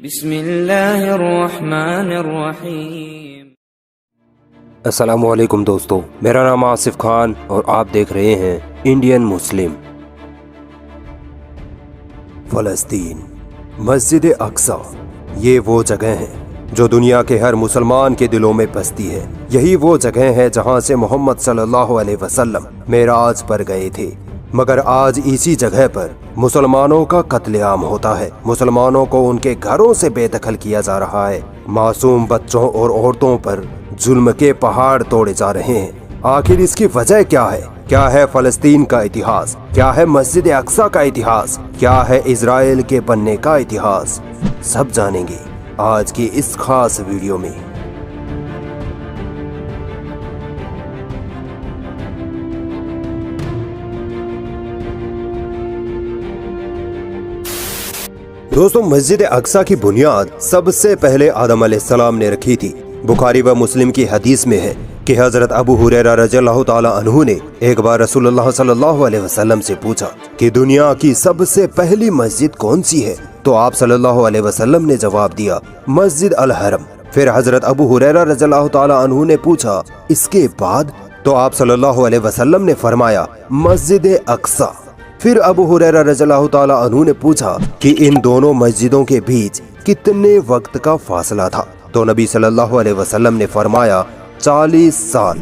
بسم اللہ الرحمن الرحیم۔ السلام علیکم دوستو، میرا نام آصف خان اور آپ دیکھ رہے ہیں انڈین مسلم۔ فلسطین، مسجد اقصی، یہ وہ جگہ ہے جو دنیا کے ہر مسلمان کے دلوں میں بستی ہے۔ یہی وہ جگہ ہے جہاں سے محمد صلی اللہ علیہ وسلم معراج پر گئے تھے، مگر آج اسی جگہ پر مسلمانوں کا قتل عام ہوتا ہے۔ مسلمانوں کو ان کے گھروں سے بے دخل کیا جا رہا ہے، معصوم بچوں اور عورتوں پر ظلم کے پہاڑ توڑے جا رہے ہیں۔ آخر اس کی وجہ کیا ہے؟ کیا ہے فلسطین کا اتہاس؟ کیا ہے مسجد اقصی کا اتہاس؟ کیا ہے اسرائیل کے بننے کا اتہاس؟ سب جانیں گے آج کی اس خاص ویڈیو میں۔ دوستو، مسجد اقصی کی بنیاد سب سے پہلے آدم علیہ السلام نے رکھی تھی۔ بخاری و مسلم کی حدیث میں ہے کہ حضرت ابو ہریرہ رضی اللہ تعالی عنہ نے ایک بار رسول اللہ صلی اللہ علیہ وسلم سے پوچھا کہ دنیا کی سب سے پہلی مسجد کون سی ہے؟ تو آپ صلی اللہ علیہ وسلم نے جواب دیا، مسجد الحرم۔ پھر حضرت ابو ہریرہ رضی اللہ تعالی عنہ نے پوچھا، اس کے بعد؟ تو آپ صلی اللہ علیہ وسلم نے فرمایا، مسجد اقصی۔ پھر ابو ہریرہ رضی اللہ تعالی عنہ نے پوچھا کہ ان دونوں مسجدوں کے بیچ کتنے وقت کا فاصلہ تھا؟ تو نبی صلی اللہ علیہ وسلم نے فرمایا 40 سال۔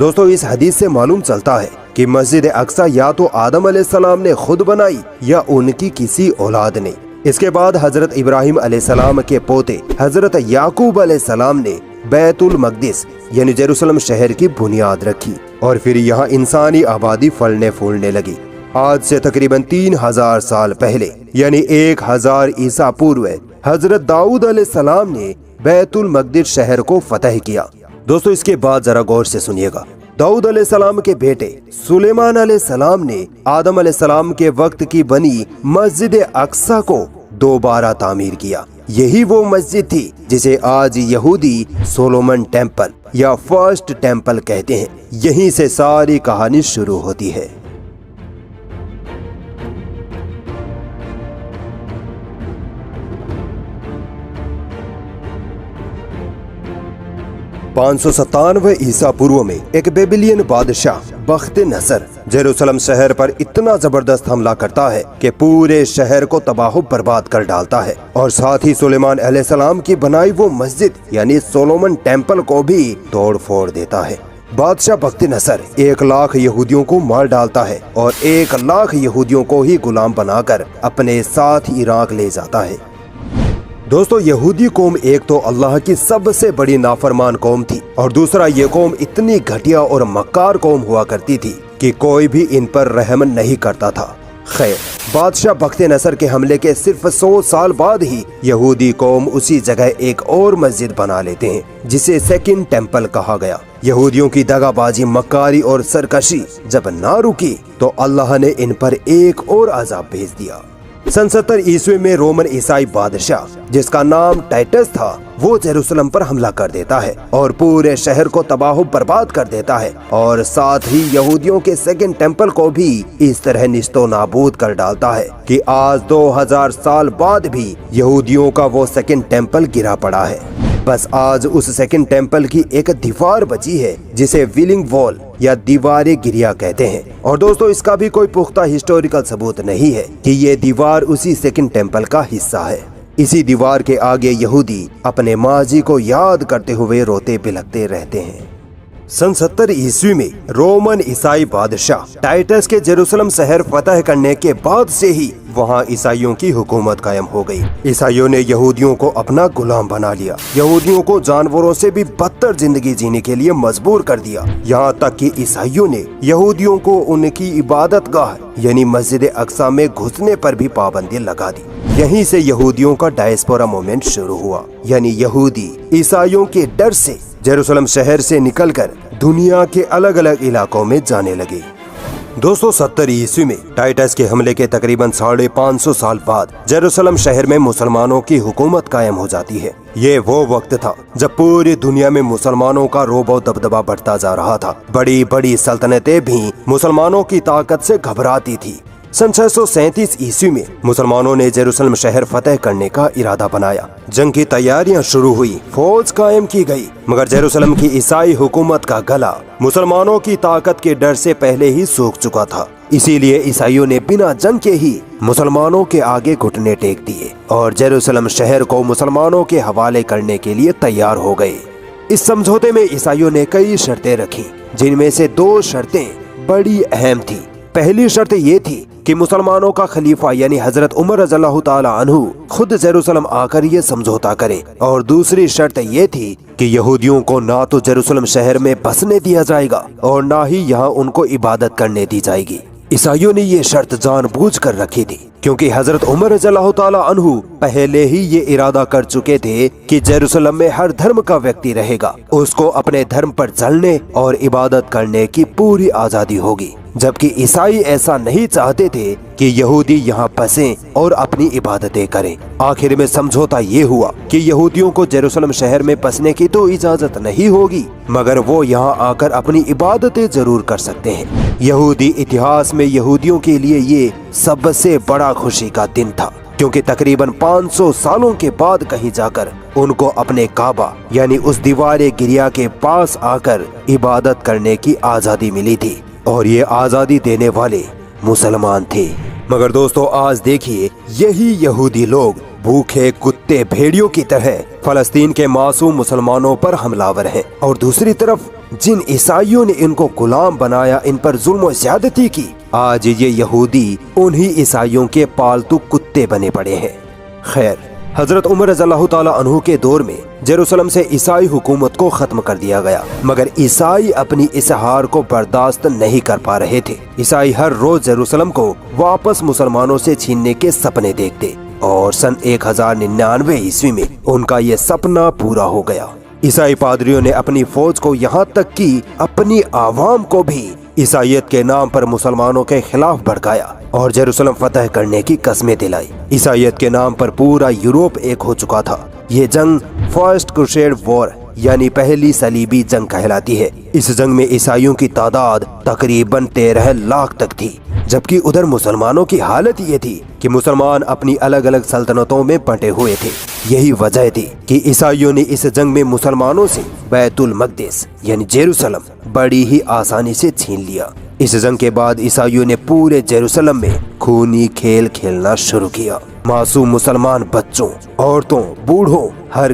دوستو، اس حدیث سے معلوم چلتا ہے کہ مسجد اقصی یا تو آدم علیہ السلام نے خود بنائی یا ان کی کسی اولاد نے۔ اس کے بعد حضرت ابراہیم علیہ السلام کے پوتے حضرت یعقوب علیہ السلام نے بیت المقدس یعنی یروشلم شہر کی بنیاد رکھی، اور پھر یہاں انسانی آبادی پھلنے پھولنے لگی۔ آج سے تقریباً 3000 سال پہلے یعنی 1000 عیسیٰ پورو حضرت داؤد علیہ السلام نے بیت المقدس شہر کو فتح کیا۔ دوستو، اس کے بعد ذرا غور سے سنیے گا۔ داؤد علیہ السلام کے بیٹے سلیمان علیہ السلام نے آدم علیہ السلام کے وقت کی بنی مسجد اقصی کو دوبارہ تعمیر کیا۔ یہی وہ مسجد تھی جسے آج یہودی سولومن ٹیمپل یا فرسٹ ٹیمپل کہتے ہیں۔ یہیں سے ساری کہانی شروع ہوتی ہے۔ 597 عیسیٰ پورو میں ایک بیبلین بادشاہ بخت نصر یروشلم شہر پر اتنا زبردست حملہ کرتا ہے کہ پورے شہر کو تباہ و برباد کر ڈالتا ہے، اور ساتھ ہی سلیمان علیہ السلام کی بنائی وہ مسجد یعنی سولومن ٹیمپل کو بھی توڑ پھوڑ دیتا ہے۔ بادشاہ بخت نصر 1 لاکھ یہودیوں کو مار ڈالتا ہے اور 1 لاکھ یہودیوں کو ہی غلام بنا کر اپنے ساتھ عراق لے جاتا ہے۔ دوستو، یہودی قوم ایک تو اللہ کی سب سے بڑی نافرمان قوم تھی، اور دوسرا یہ قوم اتنی گھٹیا اور مکار قوم ہوا کرتی تھی کہ کوئی بھی ان پر رحم نہیں کرتا تھا۔ خیر، بادشاہ بخت نصر کے حملے کے صرف 100 سال بعد ہی یہودی قوم اسی جگہ ایک اور مسجد بنا لیتے ہیں جسے سیکنڈ ٹیمپل کہا گیا۔ یہودیوں کی دغا بازی، مکاری اور سرکشی جب نہ رکی تو اللہ نے ان پر ایک اور عذاب بھیج دیا۔ سن 70 عیسوی میں رومن عیسائی بادشاہ جس کا نام ٹائٹس تھا وہ یروشلم پر حملہ کر دیتا ہے اور پورے شہر کو تباہ و برباد کر دیتا ہے، اور ساتھ ہی یہودیوں کے سیکنڈ ٹیمپل کو بھی اس طرح نیست و نابود کر ڈالتا ہے کہ آج 2000 سال بعد بھی یہودیوں کا وہ سیکنڈ ٹیمپل گرا پڑا ہے۔ بس آج اس سیکنڈ ٹیمپل کی ایک دیوار بچی ہے جسے ویلنگ وال یا دیوار گریا کہتے ہیں، اور دوستو اس کا بھی کوئی پختہ ہسٹوریکل ثبوت نہیں ہے کہ یہ دیوار اسی سیکنڈ ٹیمپل کا حصہ ہے۔ اسی دیوار کے آگے یہودی اپنے ماضی کو یاد کرتے ہوئے روتے بلکتے رہتے ہیں۔ سن 70 عیسوی میں رومن عیسائی بادشاہ ٹائٹس کے یروشلم شہر فتح کرنے کے بعد سے ہی وہاں عیسائیوں کی حکومت قائم ہو گئی۔ عیسائیوں نے یہودیوں کو اپنا غلام بنا لیا، یہودیوں کو جانوروں سے بھی بدتر زندگی جینے کے لیے مجبور کر دیا، یہاں تک کہ عیسائیوں نے یہودیوں کو ان کی عبادت گاہ یعنی مسجد اقصی میں گھسنے پر بھی پابندی لگا دی۔ یہیں سے یہودیوں کا ڈائسپورا موومنٹ شروع ہوا، یعنی یہودی عیسائیوں کے ڈر سے یروشلم شہر سے نکل کر دنیا کے الگ الگ علاقوں میں جانے لگے۔ 270 عیسوی میں ٹائٹس کے حملے کے تقریباً 550 سال بعد یروشلم شہر میں مسلمانوں کی حکومت قائم ہو جاتی ہے۔ یہ وہ وقت تھا جب پوری دنیا میں مسلمانوں کا رعب و دبدبہ بڑھتا جا رہا تھا۔ بڑی بڑی سلطنتیں بھی مسلمانوں کی طاقت سے گھبراتی تھی۔ सन 637 ईस्वी में मुसलमानों ने जेरूसलम शहर फतेह करने का इरादा बनाया। जंग की तैयारियां शुरू हुई, फौज कायम की गई, मगर जेरूसलम की ईसाई हुकूमत का गला मुसलमानों की ताकत के डर से पहले ही सूख चुका था। इसीलिए ईसाइयों ने बिना जंग के ही मुसलमानों के आगे घुटने टेक दिए और जेरूसलम शहर को मुसलमानों के हवाले करने के लिए तैयार हो गए। इस समझौते में ईसाइयों ने कई शर्तें रखी, जिनमें से 2 शर्तें बड़ी अहम थी। पहली शर्त ये थी कि मुसलमानों का खलीफा यानी हजरत उमर रज़ियल्लाहु ताला अन्हु खुद जेरूसलम आकर ये समझौता करे, और दूसरी शर्त ये थी कि यहूदियों को ना तो जेरूसलम शहर में बसने दिया जाएगा और ना ही यहाँ उनको इबादत करने दी जाएगी। ईसाइयों ने ये शर्त जानबूझकर रखी थी क्योंकि हजरत उमर रज़ियल्लाहु ताला अन्हु पहले ही ये इरादा कर चुके थे कि जेरूसलम में हर धर्म का व्यक्ति रहेगा, उसको अपने धर्म पर चलने और इबादत करने की पूरी आजादी होगी, जबकि ईसाई ऐसा नहीं चाहते थे कि यहूदी यहाँ बसें और अपनी इबादतें करें। आखिर में समझौता ये हुआ कि यहूदियों को जेरूसलम शहर में बसने की तो इजाजत नहीं होगी, मगर वो यहाँ आकर अपनी इबादतें जरूर कर सकते हैं। यहूदी इतिहास में यहूदियों के लिए ये सबसे बड़ा खुशी का दिन था, क्योंकि तकरीबन 500 सालों के बाद कहीं जाकर उनको अपने काबा यानी उस दीवारे गिरिया के पास आकर इबादत करने की आजादी मिली थी, और ये आजादी देने वाले मुसलमान थे। मगर दोस्तों, आज देखिए यही यहूदी लोग भूखे कुत्ते भेड़ियों की तरह फलस्तीन के मासूम मुसलमानों पर हमलावर हैं, और दूसरी तरफ जिन ईसाइयों ने इनको गुलाम बनाया, इन पर जुल्म और ज्यादती की, आज ये यहूदी उन्हीं ईसाइयों के पालतू कुत्ते बने पड़े हैं। खैर, हजरत उमर रज़ियल्लाहु ताला अन्हु के दौर में जेरूसलम से ईसाई हुकूमत को खत्म कर दिया गया, मगर ईसाई अपनी इस हार को बर्दाश्त नहीं कर पा रहे थे। ईसाई हर रोज जेरूसलम को वापस मुसलमानों से छीनने के सपने देखते, और सन 1099 ईस्वी में उनका ये सपना पूरा हो गया। ईसाई पादरियों ने अपनी फौज को यहाँ तक कि अपनी आवाम को भी ईसाइयत के नाम पर मुसलमानों के खिलाफ भड़काया और जेरूसलम फतह करने की कसमें दिलाई। ईसाइयत के नाम पर पूरा यूरोप एक हो चुका था। ये जंग फर्स्ट क्रूसेड वॉर यानी पहली सलीबी जंग कहलाती है। इस जंग में ईसाइयों की तादाद तकरीबन 13 लाख तक थी, जबकि उधर मुसलमानों की हालत ये थी कि मुसलमान अपनी अलग अलग सल्तनतों में बंटे हुए थे। यही वजह थी कि ईसाइयों ने इस जंग में मुसलमानों से बैतुल मक़दिस यानी जेरूसलम बड़ी ही आसानी से छीन लिया। इस जंग के बाद ईसाइयों ने पूरे जेरूसलम में खूनी खेल खेलना शुरू किया। मासूम मुसलमान बच्चों, औरतों, बूढ़ों, हर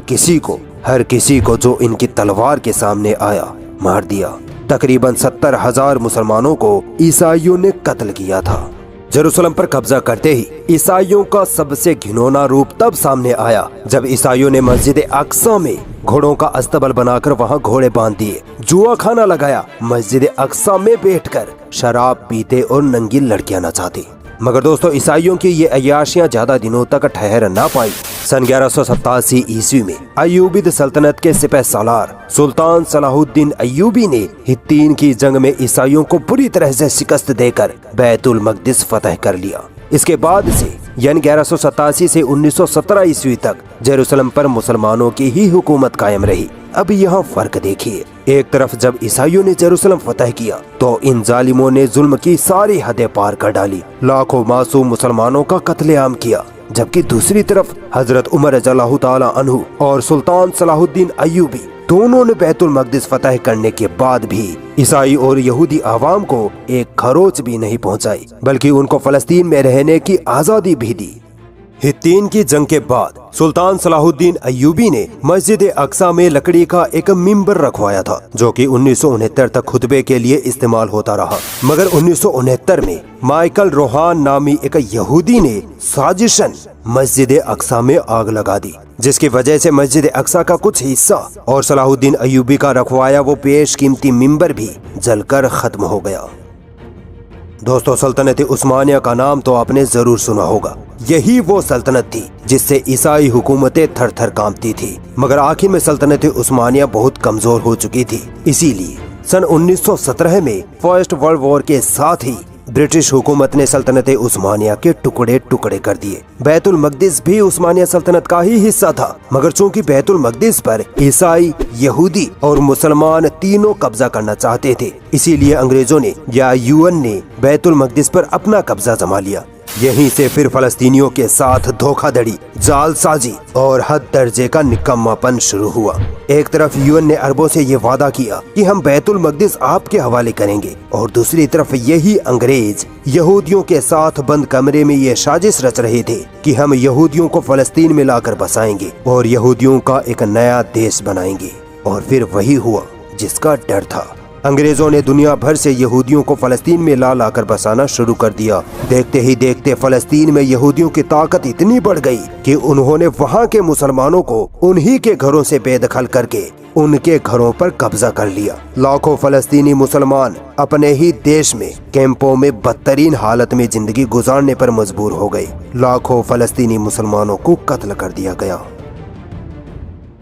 किसी को जो इनकी तलवार के सामने आया मार दिया। तकरीबन 70,000 मुसलमानों को ईसाइयों ने कत्ल किया था। जेरूसलम पर कब्जा करते ही ईसाइयों का सबसे घिनौना रूप तब सामने आया जब ईसाइयों ने मस्जिद अक्सा में घोड़ों का अस्तबल बनाकर वहां घोड़े बांध दिए, जुआ खाना लगाया, मस्जिद अक्सा में बैठकर शराब पीते और नंगी लड़कियां नचाते। मगर दोस्तों, ईसाइयों की ये अय्याशियां ज्यादा दिनों तक ठहर ना पाई। सन 1187 ईस्वी में अय्यूबिद सल्तनत के सिपह सालार सुल्तान सलाहुद्दीन अय्यूबी ने हित्तीन की जंग में ईसाइयों को बुरी तरह से शिकस्त देकर बैतुल मक़दिस फतह कर लिया। इसके बाद से यानी 1187 से 1917 ईस्वी तक जेरूसलम पर मुसलमानों की ही हुकूमत कायम रही। अब यहाँ फर्क देखिए, एक तरफ जब ईसाइयों ने जेरूसलम फतह किया तो इन जालिमों ने जुल्म की सारी हदें पार कर डाली, लाखों मासूम मुसलमानों का कत्लेआम किया, जबकि दूसरी तरफ हजरत उमर रज़ियल्लाहु ताला अन्हु और सुल्तान सलाहुद्दीन अय्यूबी दोनों ने बैतुल मक़दिस फतह करने के बाद भी ईसाई और यहूदी आवाम को एक खरोच भी नहीं पहुंचाई, बल्कि उनको फलस्तीन में रहने की आजादी भी दी। हित्तीन की जंग के बाद सुल्तान सलाहुद्दीन अय्यूबी ने मस्जिद अक्सा में लकड़ी का एक मिंबर रखवाया था, जो कि 1969 तक खुतबे के लिए इस्तेमाल होता रहा। मगर 1969 में माइकल रोहान नामी एक यहूदी ने साजिशन मस्जिद अक्सा में आग लगा दी, जिसकी वजह से मस्जिद अक्सा का कुछ हिस्सा और सलाहुद्दीन अय्यूबी का रखवाया वो बेशकीमती मिंबर भी जलकर खत्म हो गया। दोस्तों, सल्तनत उस्मानिया का नाम तो आपने जरूर सुना होगा। यही वो सल्तनत थी जिससे ईसाई हुकूमतें थर थर कांपती थी, मगर आखिर में सल्तनत उस्मानिया बहुत कमजोर हो चुकी थी। इसीलिए सन 1917 में फर्स्ट वर्ल्ड वॉर के साथ ही ब्रिटिश हुकूमत ने सल्तनत उस्मानिया के टुकड़े टुकड़े कर दिए। बैतुल मकदिस भी उस्मानिया सल्तनत का ही हिस्सा था, मगर चूंकि बैतुल मकदिस पर ईसाई, यहूदी और मुसलमान तीनों कब्जा करना चाहते थे, इसीलिए अंग्रेजों ने या यूएन ने बैतुल मकदिस पर अपना कब्जा जमा लिया। यहीं से फिर फलस्तीनियों के साथ धोखाधड़ी, जालसाजी और हद दर्जे का निकम्मापन शुरू हुआ। एक तरफ यूएन ने अरबों से ये वादा किया कि हम बैतुल मकदिस आपके हवाले करेंगे, और दूसरी तरफ यही अंग्रेज यहूदियों के साथ बंद कमरे में ये साजिश रच रहे थे कि हम यहूदियों को फलस्तीन में लाकर बसाएंगे और यहूदियों का एक नया देश बनाएंगे। और फिर वही हुआ जिसका डर था। अंग्रेजों ने दुनिया भर से यहूदियों को फलस्तीन में ला लाकर बसाना शुरू कर दिया। देखते ही देखते फलस्तीन में यहूदियों की ताकत इतनी बढ़ गई कि उन्होंने वहाँ के मुसलमानों को उन्हीं के घरों से बेदखल करके उनके घरों पर कब्जा कर लिया। लाखों फलस्तीनी मुसलमान अपने ही देश में कैंपों में बदतरीन हालत में जिंदगी गुजारने पर मजबूर हो गए। लाखों फलस्तीनी मुसलमानों को कत्ल कर दिया गया।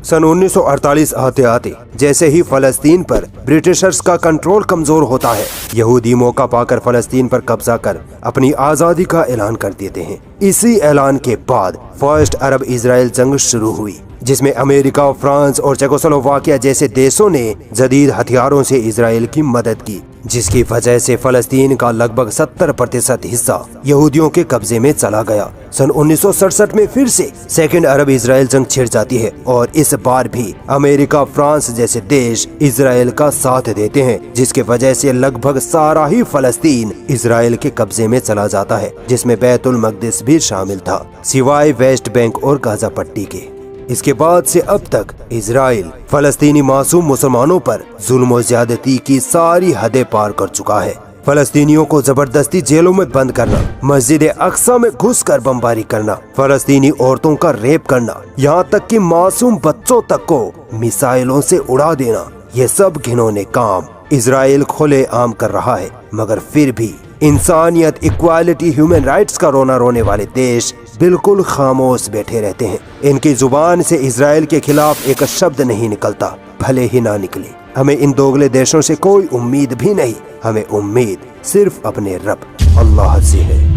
सन 1948 आते आते जैसे ही फलस्तीन पर ब्रिटिशर्स का कंट्रोल कमजोर होता है, यहूदी मौका पाकर फलस्तीन पर कब्जा कर अपनी आजादी का ऐलान कर देते हैं। इसी ऐलान के बाद फर्स्ट अरब इजराइल जंग शुरू हुई, जिसमें अमेरिका, फ्रांस और चेकोस्लोवाकिया जैसे देशों ने जदीद हथियारों से इजराइल की मदद की, जिसकी वजह से फलस्तीन का लगभग 70% हिस्सा यहूदियों के कब्जे में चला गया। सन 1967 में फिर से सेकेंड अरब इजराइल जंग छिड़ जाती है, और इस बार भी अमेरिका, फ्रांस जैसे देश इजराइल का साथ देते हैं, जिसकी वजह से लगभग सारा ही फलस्तीन इजराइल के कब्जे में चला जाता है, जिसमें बैतुल मकदिस भी शामिल था, सिवाय वेस्ट बैंक और गाजा पट्टी के। इसके बाद से अब तक इजराइल फलस्तीनी मासूम मुसलमानों पर जुल्म और ज्यादती की सारी हदें पार कर चुका है। फलस्तीनियों को जबरदस्ती जेलों में बंद करना, मस्जिद अक्सा में घुसकर बमबारी करना, फलस्तीनी औरतों का रेप करना, यहाँ तक कि मासूम बच्चों तक को मिसाइलों से उड़ा देना, ये सब घिनौने काम इजराइल खुले आम कर रहा है। मगर फिर भी इंसानियत, इक्वालिटी, ह्यूमन राइट्स का रोना रोने वाले देश बिल्कुल खामोश बैठे रहते हैं। इनकी जुबान से इजराइल के खिलाफ एक शब्द नहीं निकलता, भले ही ना निकले। हमें इन दोगले देशों से कोई उम्मीद भी नहीं, हमें उम्मीद सिर्फ अपने रब अल्लाह से है।